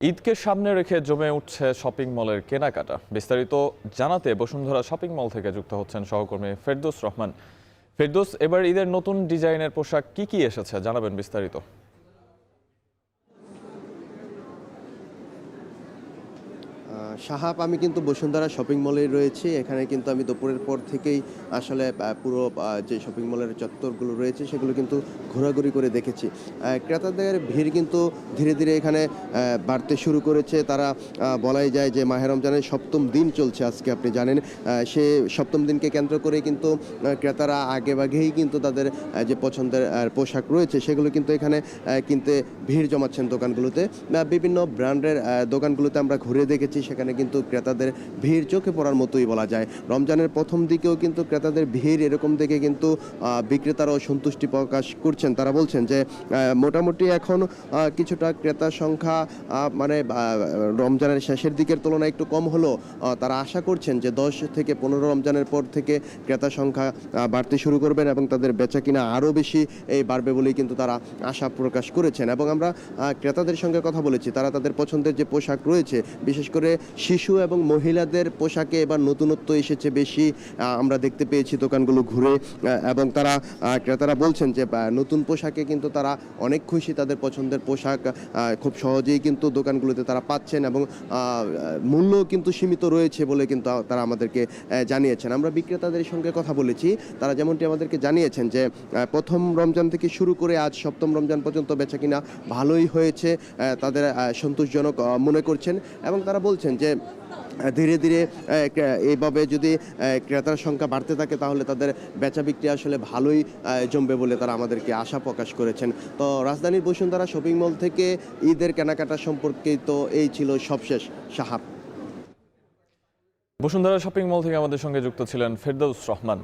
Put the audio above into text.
ঈদকে সামনে রেখে জমে উঠছে শপিং মলের কেনাকাটা। বিস্তারিত জানাতে বসুন্ধরা শপিং মল থেকে যুক্ত হচ্ছেন সহকর্মী ফেরদৌস রহমান। ফেরদৌস, এবার ঈদের নতুন ডিজাইনের পোশাক কি এসেছে জানাবেন বিস্তারিত। সাহাব, আমি কিন্তু বসুন্ধরা শপিং মলে রয়েছি। এখানে কিন্তু আমি দুপুরের পর থেকেই আসলে পুরো যে শপিং মলের চত্বরগুলো রয়েছে সেগুলো কিন্তু ঘোরাঘুরি করে দেখেছি। ক্রেতাদের ভিড় কিন্তু ধীরে ধীরে এখানে বাড়তে শুরু করেছে। তারা বলাই যায় যে মাহে রমজানের সপ্তম দিন চলছে আজকে, আপনি জানেন। সে সপ্তম দিনকে কেন্দ্র করে কিন্তু ক্রেতারা আগেভাগেই কিন্তু তাদের যে পছন্দের পোশাক রয়েছে সেগুলো কিন্তু এখানে কিনতে ভিড় জমাচ্ছেন দোকানগুলোতে। বিভিন্ন ব্র্যান্ডের দোকানগুলোতে আমরা ঘুরে দেখেছি, সেখানে কিন্তু ক্রেতাদের ভিড় চোখে পড়ার মতোই বলা যায়। রমজানের প্রথম দিকেও কিন্তু ক্রেতাদের ভিড় এরকম দেখে কিন্তু বিক্রেতারাও সন্তুষ্টি প্রকাশ করছেন। তারা বলছেন যে মোটামুটি এখন কিছুটা ক্রেতা সংখ্যা মানে রমজানের শেষের দিকের তুলনায় একটু কম হলেও তারা আশা করছেন যে 10 থেকে 15 রমজানের পর থেকে ক্রেতা সংখ্যা বাড়তে শুরু করবেন এবং তাদের বেচা কিনা আরও বেশি বাড়বে বলেই কিন্তু তারা আশা প্রকাশ করেছেন। এবং আমরা ক্রেতাদের সঙ্গে কথা বলেছি, তারা তাদের পছন্দের যে পোশাক রয়েছে, বিশেষ করে শিশু এবং মহিলাদের পোশাকে এবার নতুনত্ব এসেছে বেশি, আমরা দেখতে পেয়েছি দোকানগুলো ঘুরে। এবং তারা ক্রেতারা বলছেন যে নতুন পোশাকে কিন্তু তারা অনেক খুশি। তাদের পছন্দের পোশাক খুব সহজেই কিন্তু দোকানগুলোতে তারা পাচ্ছেন এবং মূল্য কিন্তু সীমিত রয়েছে বলে কিন্তু তারা আমাদেরকে জানিয়েছেন। আমরা বিক্রেতাদের সঙ্গে কথা বলেছি, তারা যেমনটি আমাদেরকে জানিয়েছেন যে প্রথম রমজান থেকে শুরু করে আজ সপ্তম রমজান পর্যন্ত বেচাকিনা ভালোই হয়েছে, তাদের সন্তোষজনক মনে করছেন। এবং তারা বলছেন যে ধীরে ধীরে এইভাবে যদি ক্রেতার সংখ্যা বাড়তে থাকে তাহলে তাদের বেচা বিক্রি আসলে ভালোই জমবে বলে তারা আমাদেরকে আশা প্রকাশ করেছেন। তো রাজধানীর বসুন্ধরা শপিং মল থেকে ঈদের কেনাকাটা সম্পর্কে তো এই ছিল সবশেষ। সাহাব। বসুন্ধরা শপিং মল থেকে আমাদের সঙ্গে যুক্ত ছিলেন ফেরদৌস রহমান।